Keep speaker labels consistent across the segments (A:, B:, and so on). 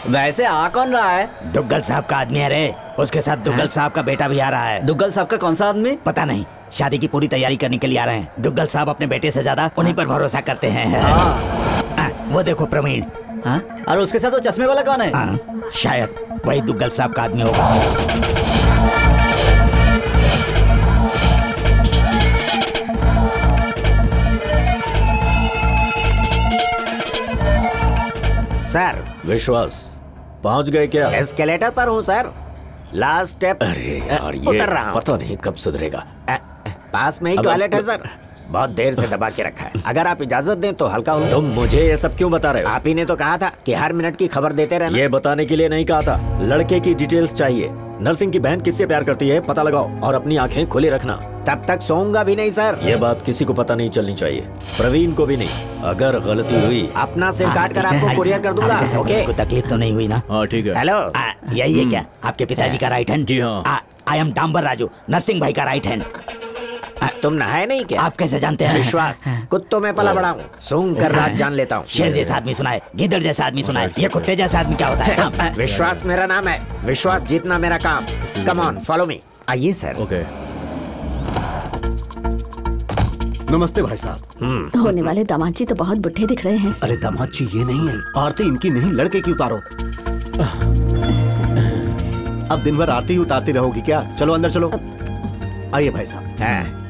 A: वैसे आ कौन रहा है?
B: दुग्गल साहब का आदमी है रे। उसके साथ दुग्गल साहब का बेटा भी आ रहा है।
A: दुग्गल साहब का कौन सा आदमी?
B: पता नहीं, शादी की पूरी तैयारी करने के लिए आ रहे हैं। दुग्गल साहब अपने बेटे से ज्यादा उन्हीं पर भरोसा करते हैं। वो देखो प्रवीण।
A: और उसके साथ वो चश्मे वाला कौन है?
B: शायद वही दुग्गल साहब का आदमी होगा।
C: सर
D: विश्वास, पहुंच गए क्या?
C: एस्केलेटर पर हूँ सर, लास्ट स्टेप।
D: अरे यार, ये
C: उतर रहा हूँ।
D: पता नहीं कब सुधरेगा।
C: पास में ही टॉयलेट है सर, बहुत देर से दबा के रखा है। अगर आप इजाजत दें तो हल्का हो।
D: तुम मुझे ये सब क्यों बता रहे हो?
C: आप ही ने तो कहा था कि हर मिनट की खबर देते रहना।
D: ये बताने के लिए नहीं कहा था, लड़के की डिटेल्स चाहिए। नर्सिंग की बहन किससे प्यार करती है पता लगाओ और अपनी आंखें खुली रखना।
C: तब तक सोऊंगा भी नहीं सर।
D: ये बात किसी को पता नहीं चलनी चाहिए, प्रवीण को भी नहीं। अगर गलती हुई
C: अपना सिर काट कर आपको कुरियर कर दूंगा। ओके,
B: कोई तकलीफ तो नहीं हुई ना?
D: हाँ ठीक है।
C: हेलो,
B: यही है क्या आपके पिताजी का राइट हैंड?
D: जी हाँ।
B: आई एम डांबर राजू, नरसिंह भाई का राइट हैंड।
C: तुम नहाए नहीं क्या?
B: आप कैसे जानते हैं?
C: विश्वास, कुत्तों में पला बड़ा हूँ, सूंघ कर रात जान लेता हूँ।
B: शेर जैसा आदमी सुना है, गिद्दड़ जैसा आदमी सुना है, ये कुत्ते जैसा आदमी क्या होता है?
C: विश्वास मेरा नाम है, विश्वास जीतना मेरा काम। Come on, follow me. आइए सर।
D: ओके।
E: नमस्ते भाई साहब।
F: होने वाले दामाद जी तो बहुत बुढ़े दिख रहे हैं।
E: अरे दामाद जी ये नहीं है, आरती इनकी नहीं, लड़के की उतारो। अब दिन भर आरती ही उतारती रहोगी क्या? चलो अंदर चलो। आइए भाई साहब।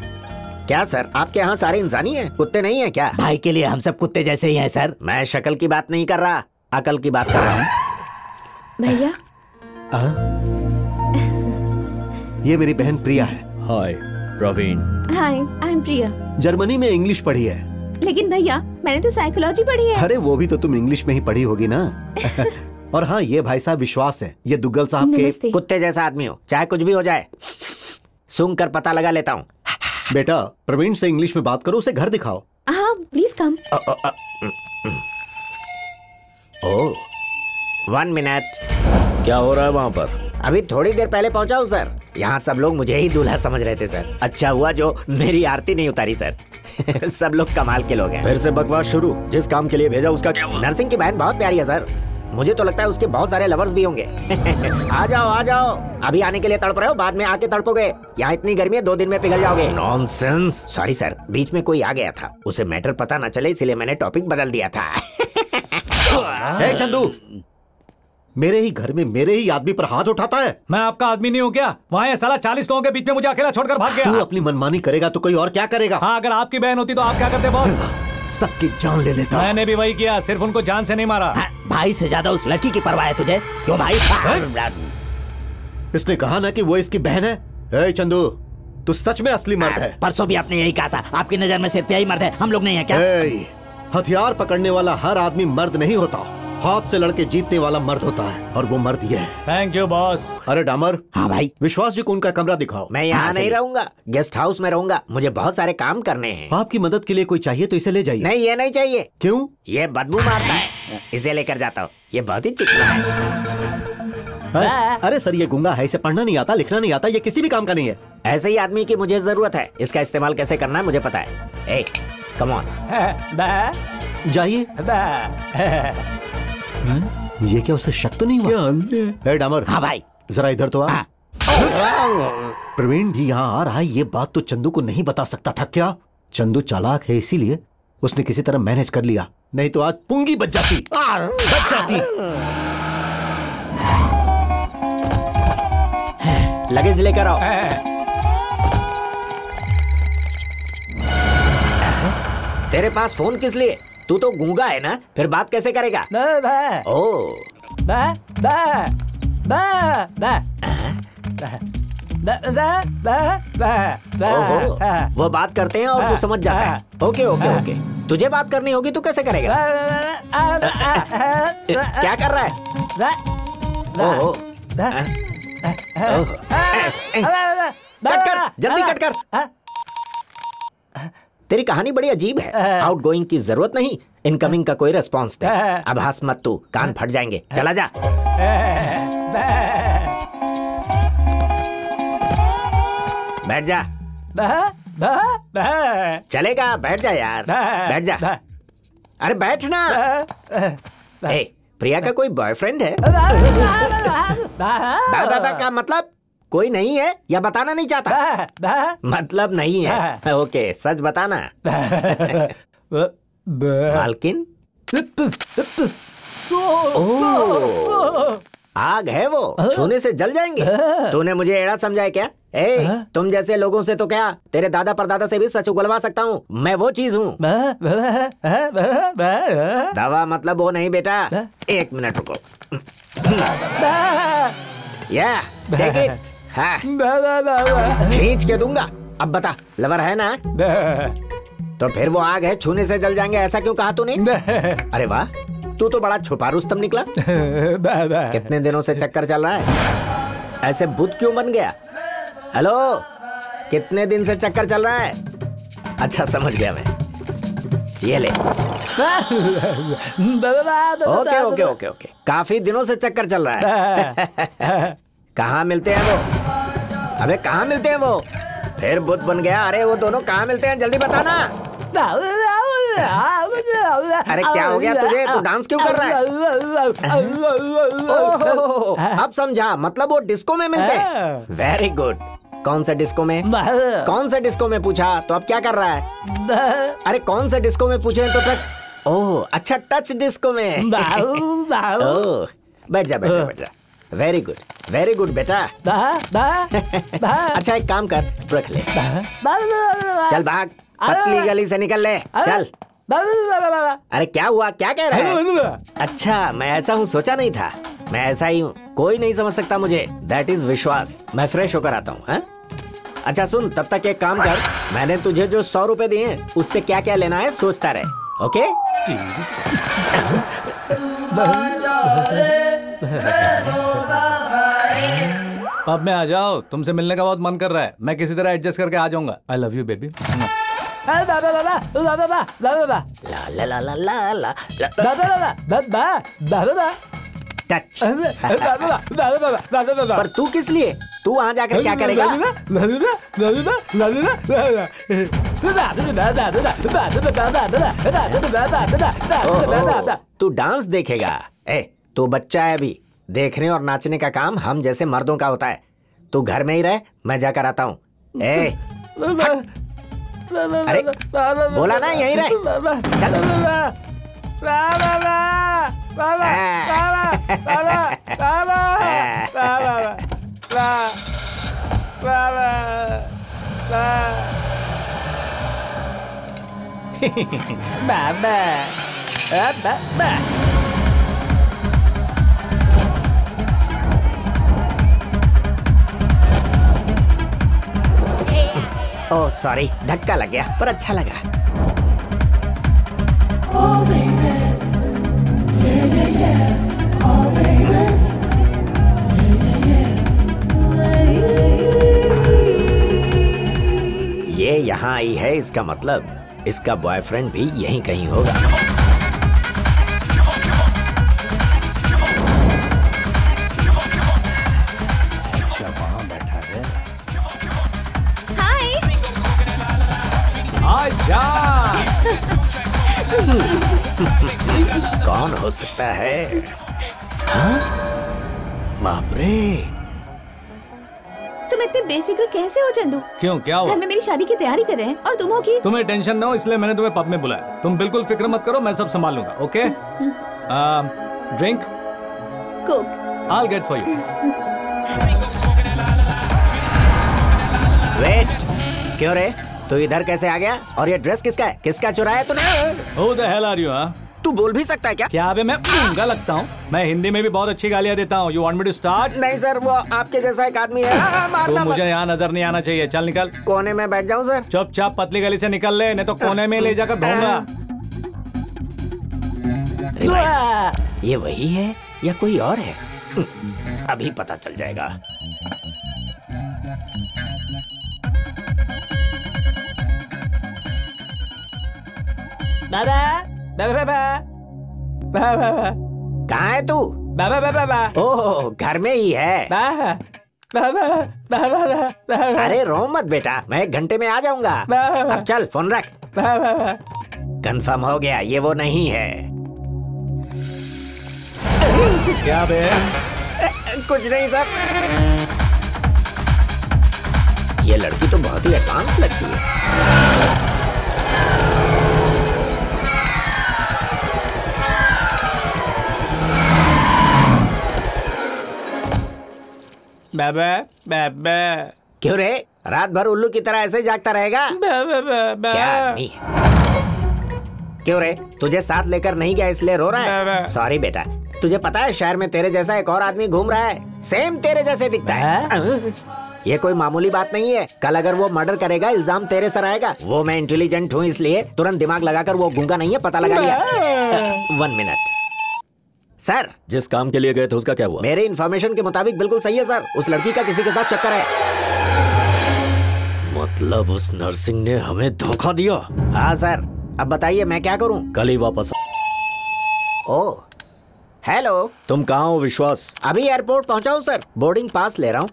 C: क्या सर, आपके यहाँ सारे इंसानी हैं, कुत्ते नहीं हैं क्या?
B: भाई के लिए हम सब कुत्ते जैसे ही हैं सर।
C: मैं शक्ल की बात नहीं कर रहा, अकल की बात कर रहा हूँ।
F: भैया,
E: ये मेरी बहन प्रिया है।
D: हाय प्रवीण।
F: हाय, आई एम प्रिया।
E: जर्मनी में इंग्लिश पढ़ी है।
F: लेकिन भैया, मैंने तो साइकोलॉजी पढ़ी है।
E: अरे वो भी तो तुम इंग्लिश में ही पढ़ी होगी ना। और हाँ, ये भाई साहब विश्वास है, ये दुग्गल साहब के
C: कुत्ते जैसा आदमी हो, चाहे कुछ भी हो जाए, सूंघ कर पता लगा लेता हूँ।
E: बेटा प्रवीण से इंग्लिश में बात करो, उसे घर दिखाओ।
F: हाँ प्लीज कम।
C: Oh, 1 minute.
D: क्या हो रहा है वहाँ पर?
C: अभी थोड़ी देर पहले पहुंचा हूँ सर। यहाँ सब लोग मुझे ही दूल्हा समझ रहे थे सर। अच्छा हुआ जो मेरी आरती नहीं उतारी सर। सब लोग कमाल के लोग हैं।
D: फिर से बकवास शुरू। जिस काम के लिए भेजा उसका क्या हुआ?
C: नर्सिंग की बहन बहुत प्यारी है सर, मुझे तो लगता है उसके बहुत सारे लवर्स भी होंगे। आ जाओ आ जाओ, अभी आने के लिए तड़प रहे हो, बाद में आके तड़पोगे। यहाँ इतनी गर्मी है, 2 दिन में पिघल जाओगे।
D: नॉनसेंस।
C: सॉरी सर, बीच में कोई आ गया था, उसे मैटर पता न चले इसलिए मैंने टॉपिक बदल दिया था।
E: ए चंदू, मेरे ही घर में मेरे ही आदमी पर हाथ उठाता है।
G: मैं आपका आदमी नहीं हूँ क्या? वहाँ ये साला 40 लोगों के बीच में मुझे अकेला छोड़कर भाग गया।
E: तू अपनी मनमानी करेगा तो कोई और क्या करेगा?
G: हाँ, अगर आपकी बहन होती तो आप क्या करते बॉस?
E: सबकी जान ले लेता।
G: मैंने भी वही किया, सिर्फ उनको जान से नहीं मारा।
B: भाई से ज्यादा उस लड़की की परवाह है तुझे? क्यों भाई?
E: इसने कहा ना कि वो इसकी बहन है। ए चंदू, तू सच में असली मर्द है।
B: परसों भी आपने यही कहा था, आपकी नजर में सिर्फ यही मर्द है, हम लोग नहीं है क्या?
E: हथियार पकड़ने वाला हर आदमी मर्द नहीं होता, हाथ से लड़के जीतने वाला मर्द होता है, और वो मर्द ये है।
G: Thank you boss.
E: अरे डामर।
B: हाँ भाई।
E: विश्वास जी को उनका कमरा दिखाओ।
C: मैं यहाँ नहीं रहूंगा, गेस्ट हाउस में रहूंगा, मुझे बहुत सारे काम करने हैं।
E: आपकी मदद के लिए कोई चाहिए तो इसे ले जाइए।
C: नहीं, ये नहीं चाहिए।
E: क्यों?
C: ये बदबू मारता है, इसे लेकर जाता हूँ, ये बहुत ही चिकना है।
E: अरे सर, ये गुंगा है, इसे पढ़ना नहीं आता, लिखना नहीं आता, ये किसी भी काम का नहीं है।
C: ऐसे ही आदमी की मुझे जरूरत है, इसका इस्तेमाल कैसे करना है मुझे पता है। ए, कम ऑन।
E: जाइए। ये क्या उसे शक तो नहीं हुआ? ए डामर।
B: हाँ भाई।
E: जरा इधर तो आ। प्रवीण भी यहाँ आ रहा है, ये बात तो चंदू को नहीं बता सकता था क्या? चंदू चालाक है, इसीलिए उसने किसी तरह मैनेज कर लिया, नहीं तो आज पुंगी बच जाती।
C: लगेज लेकर आओ। तेरे पास फोन किस लिए? तू तो गूंगा है ना, फिर बात कैसे करेगा? ओ, वो बात करते हैं और तू समझ जाता है। ओके ओके ओके, तुझे बात करनी होगी तो कैसे करेगा? क्या कर रहा है? ओह, कट कर, जल्दी कट कर। तेरी कहानी बड़ी अजीब है। आउटगोइंग की जरूरत नहीं, इनकमिंग का कोई रिस्पॉन्स नहीं। अब हंस मत तू, कान फट जाएंगे, चला जा। बैठ जा। चलेगा, बैठ जा यार, बैठ जा। अरे बैठ ना। ए, प्रिया का कोई बॉयफ्रेंड है? बा का मतलब कोई नहीं है या बताना नहीं चाहता? मतलब नहीं है। ओके, सच बताना। मालकिन? ओह, आग है वो, छूने से जल जाएंगे। तूने मुझे एड़ा समझा है क्या? तुम जैसे लोगों से तो क्या तेरे दादा परदादा से भी सच उगलवा सकता हूँ। मैं वो चीज हूँ। दवा मतलब वो नहीं बेटा। 1 मिनट रुको। या टेक इट। हाँ, खींच के दूंगा। अब बता, लवर है ना? तो फिर वो आग है, छूने से जल जाएंगे, ऐसा क्यों कहा तूने? अरे वाह, तू तो बड़ा छुपा रुस्तम निकला। कितने दिनों से चक्कर चल रहा है? ऐसे बुद्ध क्यों बन गया? हेलो, कितने दिन से चक्कर चल रहा है? अच्छा, समझ गया मैं। ये ले। ओके ओके ओके ओके, काफी दिनों से चक्कर चल रहा है। कहाँ मिलते हैं वो? अबे कहाँ मिलते हैं वो? फिर बुद्ध बन गया। अरे वो दोनों कहाँ मिलते हैं, जल्दी बताना। अरे क्या हो गया तुझे? तू डांस क्यों कर रहा है? अब समझा, मतलब वो डिस्को में मिलते हैं। Very good. कौन सा डिस्को में? कौन सा डिस्को में पूछा तो अब क्या कर रहा है? अरे कौन सा डिस्को में पूछे तो टच। ओह अच्छा, टच डिस्को में। ओह, बैठ जा बैठ जा बैठ जा। वेरी गुड बेटा। अच्छा एक काम कर, रख ले। चल भाग, पतली गली से निकल ले, चल। अरे क्या हुआ, क्या कह रहा है? अच्छा, मैं ऐसा हूँ सोचा नहीं था। मैं ऐसा ही हूँ, कोई नहीं समझ सकता मुझे। दैट इज विश्वास। मैं फ्रेश होकर आता हूँ। अच्छा सुन, तब तक एक काम कर, मैंने तुझे जो 100 रुपए दिए हैं उससे क्या क्या लेना है सोचता रहे। ओके?
G: अब मैं आ जाओ, तुमसे मिलने का बहुत मन कर रहा है। मैं किसी तरह एडजस्ट करके आ जाऊंगा। I love you baby.
C: Touch. पर तू किस लिए? तू वहां जाकर क्या करेगा? तू डांस देखेगा? तू बच्चा है अभी, देखने और नाचने का काम हम जैसे मर्दों का होता है। तू घर में ही रह, मैं जाकर आता हूँ। अरे बोला ना यहीं रह, चल। ओह सॉरी, धक्का लग गया, पर अच्छा लगा। ये यहाँ आई है, इसका मतलब इसका बॉयफ्रेंड भी यहीं कहीं होगा।
G: अच्छा वहाँ बैठा है।
F: हाय।
G: आजा।
C: कौन हो सकता है? बाप रे,
F: तुम इतने बेफिक्र कैसे हो चंदू?
G: क्यों, क्या हुआ?
F: घर में मेरी शादी की तैयारी कर रहे हैं और तुम हो कि
G: तुम्हें टेंशन ना हो इसलिए मैंने तुम्हें पब में बुलाया। तुम बिल्कुल फिक्र मत करो, मैं सब संभाल लूंगा। Okay? Drink?
F: Coke.
G: I'll get for you.
C: Wait, क्यों रे? तू इधर कैसे आ गया? और ये ड्रेस किसका है? किसका चुराया तूने?
G: Who the hell are you, huh?
C: तू बोल भी सकता है क्या?
G: क्या अबे मैं गूंगा लगता हूँ? मैं हिंदी में भी बहुत अच्छी गालियाँ देता हूँ। You want me to start?
C: नहीं सर, वो आपके जैसा एक आदमी है।
G: तो
C: मारना
G: मुझे
C: मत।
G: यहाँ नजर नहीं आना चाहिए। चल निकल।
C: कोने में बैठ जाऊं सर?
G: चुपचाप पतली गली से निकल ले, नहीं तो कोने में ले जाकर ढूंढूंगा।
C: अरे भाई, ये वही है या कोई और है? अभी पता चल जाएगा। कहाँ है तू? ओह, घर में ही है। अरे रो मत बेटा, मैं 1 घंटे में आ जाऊंगा। अब चल फोन रख। कंफर्म हो गया, ये वो नहीं है।
G: क्या बे?
C: कुछ नहीं सर। ये लड़की तो बहुत ही एडवांस लगती है।
G: बे।
C: क्यों रे, रात भर उल्लू की तरह ऐसे जागता रहेगा? क्या आदमी है? क्यों रे, तुझे साथ लेकर नहीं गया इसलिए रो रहा है? सॉरी बेटा, तुझे पता है शहर में तेरे जैसा एक और आदमी घूम रहा है, सेम तेरे जैसे दिखता है। ये कोई मामूली बात नहीं है। कल अगर वो मर्डर करेगा इल्जाम तेरे सर आएगा। वो मैं इंटेलिजेंट हूँ इसलिए तुरंत दिमाग लगाकर वो गूंगा नहीं है, पता लगा लिया। 1 मिनट सर।
D: जिस काम के लिए गए थे उसका क्या हुआ?
C: मेरे इन्फॉर्मेशन के मुताबिक बिल्कुल सही है सर। उस लड़की का किसी के साथ चक्कर है।
D: मतलब उस नर्सिंग ने हमें धोखा दिया?
C: हाँ सर, अब बताइए मैं क्या करूं?
D: कल ही वापस।
C: ओह हेलो,
D: तुम कहाँ हो विश्वास?
C: अभी एयरपोर्ट पहुंचा हूं सर, बोर्डिंग पास ले रहा हूं।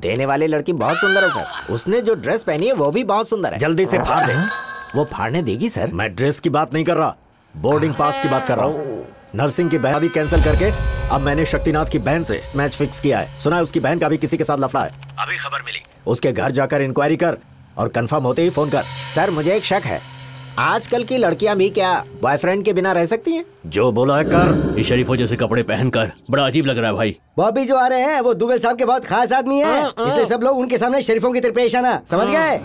C: देने वाली लड़की बहुत सुंदर है सर। उसने जो ड्रेस पहनी है वो भी बहुत सुंदर है।
D: जल्दी से फाड़ दे।
C: वो फाड़ने देगी सर?
D: मैं ड्रेस की बात नहीं कर रहा, बोर्डिंग पास की बात कर रहा हूँ। नर्सिंग की बहन भी कैंसिल करके अब मैंने शक्तिनाथ की बहन से मैच फिक्स किया है। सुना है उसकी बहन का भी किसी के साथ लफड़ा है। अभी खबर मिली, उसके घर जाकर इंक्वायरी कर और कंफर्म होते ही फोन कर।
C: सर मुझे एक शक है, आजकल की लड़कियां भी क्या बॉयफ्रेंड के बिना रह सकती हैं?
D: जो बोला है कर।
H: ये शरीफों जैसे कपड़े पहनकर बड़ा अजीब लग रहा है भाई।
I: बॉबी जो आ रहे हैं वो दुगल साहब के बहुत खास आदमी है, इसलिए सब लोग उनके सामने शरीफों की तरह पेश आना, समझ गए?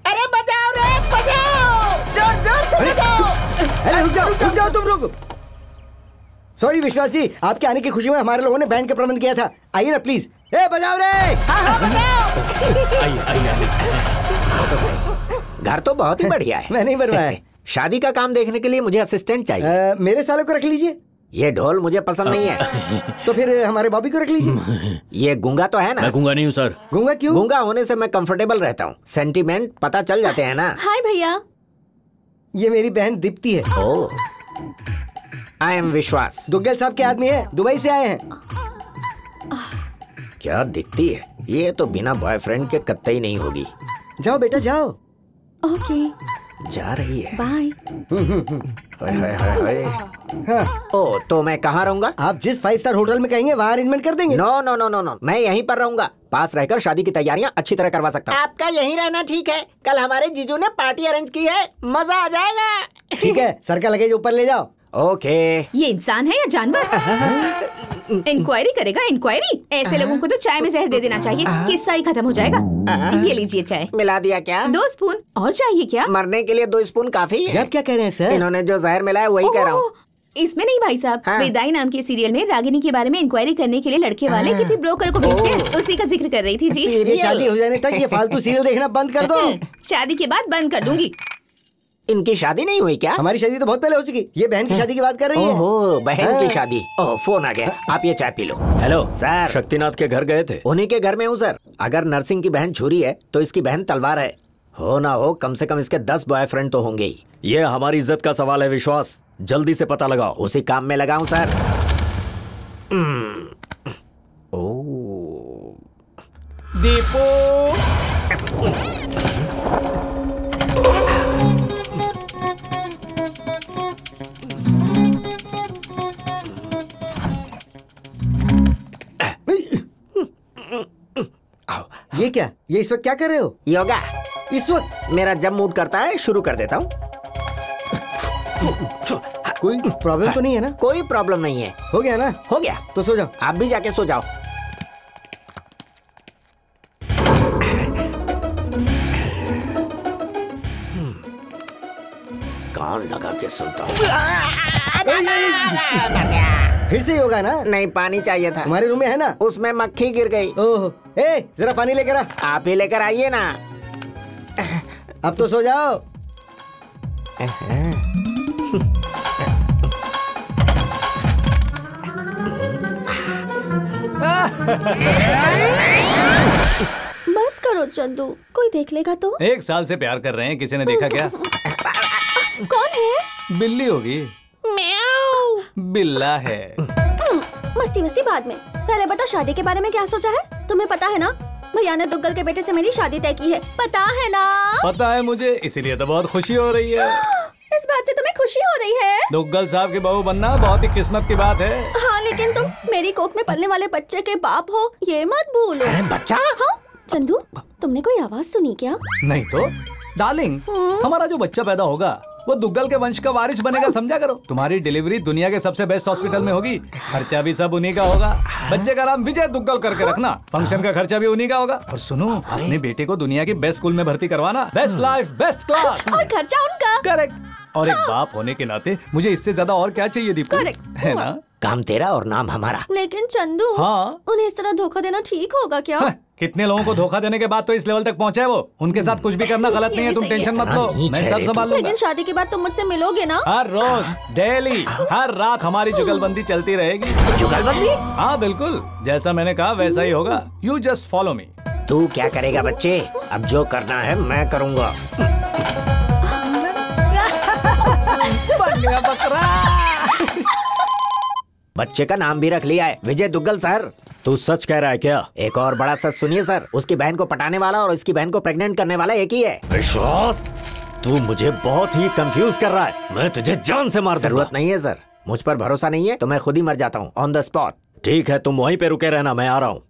C: अरे बजाओ रे बजाओ, जोर जोर से बजाओ।
I: अरे रुक जाओ तुम लोग। सॉरी विश्वास जी, आपके आने की खुशी में हमारे लोगों ने बैंड का प्रबंध किया था। आइए ना प्लीज। ए बजाओ रे।
C: हाँ बजाओ।
H: आइए।
C: घर तो बहुत ही बढ़िया है।
I: मैं नहीं बनवाया।
C: शादी का काम देखने के लिए मुझे असिस्टेंट चाहिए।
I: मेरे साले को रख लीजिए।
C: ये ढोल मुझे पसंद नहीं है।
I: तो फिर हमारे बॉबी को रख लीजिए।
C: ये गूंगा तो है ना?
H: मैं गूंगा नहीं हूँ सर।
I: गूंगा क्यों?
C: गूंगा होने से मैं कंफर्टेबल रहता हूँ, सेंटीमेंट पता चल जाते हैं ना।
F: हाय भैया।
I: ये मेरी बहन दीप्ति है।
C: ओह, आई एम विश्वास।
I: दुग्गल साहब के आदमी है, दुबई से आए हैं।
C: क्या दिखती है, ये तो बिना बॉयफ्रेंड के कतई नहीं होगी।
I: जाओ बेटा जाओ।
F: ओके
C: जा रही है।
F: बाय।
C: ओ तो मैं कहाँ रहूंगा?
I: आप जिस 5 स्टार होटल में कहेंगे वहाँ अरेंजमेंट कर देंगे।
C: No no no no no, मैं यहीं पर रहूंगा। पास रहकर शादी की तैयारियां अच्छी तरह करवा सकता हूँ। आपका यहीं रहना ठीक है। कल हमारे जीजू ने पार्टी अरेंज की है, मजा आ जाएगा।
I: ठीक है, सर का लगेज ऊपर ले जाओ।
C: ओके।
F: ये इंसान है या जानवर? इंक्वायरी करेगा इंक्वायरी? ऐसे लोगों को तो चाय में जहर दे देना चाहिए, किस्सा ही खत्म हो जाएगा। ये लीजिए चाय।
C: मिला दिया क्या?
F: 2 स्पून और चाहिए क्या?
C: मरने के लिए 2 स्पून काफी है।
I: आप क्या कह रहे हैं सर?
C: इन्होंने जो जहर मिलाया वही कह रहा हूँ।
F: इसमें नहीं भाई साहब,
C: हाँ।
F: विदाई नाम के सीरियल में रागिनी के बारे में इंक्वायरी करने के लिए लड़के वाले किसी ब्रोकर को भेजते हैं, उसी का जिक्र कर रही थी जी।
I: ये शादी हो जाने तक ये फालतू सीरियल देखना बंद कर दो।
F: शादी के बाद बंद कर दूंगी।
C: इनकी शादी नहीं हुई क्या?
I: हमारी शादी तो बहुत पहले हो चुकी। ये बहन की शादी की बात कर रही है।
C: ओहो, बहन की शादी। ओह, फोन आ गया, आप ये चाय पी लो।
D: Hello
C: sir.
D: शक्तिनाथ के घर गए थे?
C: उन्हीं के घर में हूँ सर। अगर नर्सिंग की बहन छुरी है तो इसकी बहन तलवार है। हो ना हो कम से कम इसके 10 बॉयफ्रेंड तो होंगे ही।
D: ये हमारी इज्जत का सवाल है विश्वास, जल्दी से पता लगाओ।
C: उसी काम में लगा हूँ सर। ओह
G: दीपू।
I: ये क्या? ये इस वक्त क्या कर रहे हो?
C: योगा।
I: इस वक्त?
C: मेरा जब मूड करता है शुरू कर देता हूँ।
I: कोई प्रॉब्लम तो नहीं है ना?
C: कोई प्रॉब्लम नहीं है।
I: हो गया ना?
C: हो गया
I: तो सो जाओ।
C: आप भी जाके सो जाओ। कान लगा के सुनता हूँ।
I: फिर से होगा ना?
C: नहीं, पानी चाहिए था।
I: हमारे रूम में है ना?
C: उसमें मक्खी गिर गई।
I: ओह, ए जरा पानी लेकर आ।
C: आप ही लेकर आइए ना।
I: अब तो सो जाओ।
F: बस करो चंदू, कोई देख लेगा तो।
G: 1 साल से प्यार कर रहे हैं, किसी ने देखा क्या?
F: कौन है?
G: बिल्ली होगी। बिल्ला है।
F: मस्ती मस्ती बाद में, पहले बता शादी के बारे में क्या सोचा है? तुम्हें पता है ना, भैया ने दुग्गल के बेटे से मेरी शादी तय की है, पता है ना?
G: पता है मुझे, इसीलिए तो बहुत खुशी हो रही है।
F: इस
J: बात से तुम्हें खुशी हो रही है?
G: दुग्गल साहब की बहू बनना बहुत ही किस्मत की बात है।
J: हाँ, लेकिन तुम मेरी कोख में पलने वाले बच्चे के बाप हो, ये मत भूलो।
C: बच्चा?
J: हाँ चंदू, तुमने कोई आवाज सुनी क्या?
G: नहीं तो डार्लिंग, हमारा जो बच्चा पैदा होगा वो दुग्गल के वंश का वारिस बनेगा, समझा करो। तुम्हारी डिलीवरी दुनिया के सबसे बेस्ट हॉस्पिटल में होगी, खर्चा भी सब उन्हीं का होगा। बच्चे का नाम विजय दुग्गल करके रखना, फंक्शन का खर्चा भी उन्हीं का होगा। और सुनो, अपने बेटे को दुनिया की बेस्ट स्कूल में भर्ती करवाना, बेस्ट लाइफ बेस्ट क्लास,
J: और खर्चा उनका।
G: करेक्ट। और एक बाप होने के नाते मुझे इससे ज्यादा और क्या चाहिए दीपू, है ना?
C: काम तेरा और नाम हमारा।
J: लेकिन चंदू,
G: हाँ?
J: उन्हें इस तरह धोखा देना ठीक होगा क्या?
G: हाँ, कितने लोगों को धोखा देने के बाद तो इस लेवल तक पहुंचे वो। उनके साथ कुछ भी करना गलत नहीं है, तुम टेंशन मत लो, मैं सब संभाल लूंगा।
J: लेकिन शादी के बाद तुम मुझसे मिलोगे ना?
G: हर रोज, डेली, हर रात हमारी जुगलबंदी चलती रहेगी।
C: जुगलबंदी?
G: हाँ बिल्कुल, जैसा मैंने कहा वैसा ही होगा। You just follow me.
C: तू क्या करेगा बच्चे? अब जो करना है मैं करूँगा।
G: बकरा।
C: बच्चे का नाम भी रख लिया है, विजय दुग्गल सर।
D: तू सच कह रहा है क्या?
C: एक और बड़ा सच सुनिए सर, उसकी बहन को पटाने वाला और उसकी बहन को प्रेग्नेंट करने वाला एक ही है।
D: विश्वास, तू मुझे बहुत ही कंफ्यूज कर रहा है। मैं तुझे जान से मार दूंगा।
C: जरूरत नहीं है सर, मुझ पर भरोसा नहीं है तो मैं खुद ही मर जाता हूँ ऑन द स्पॉट।
D: ठीक है, तुम वहीं पे रुके रहना, मैं आ रहा हूँ।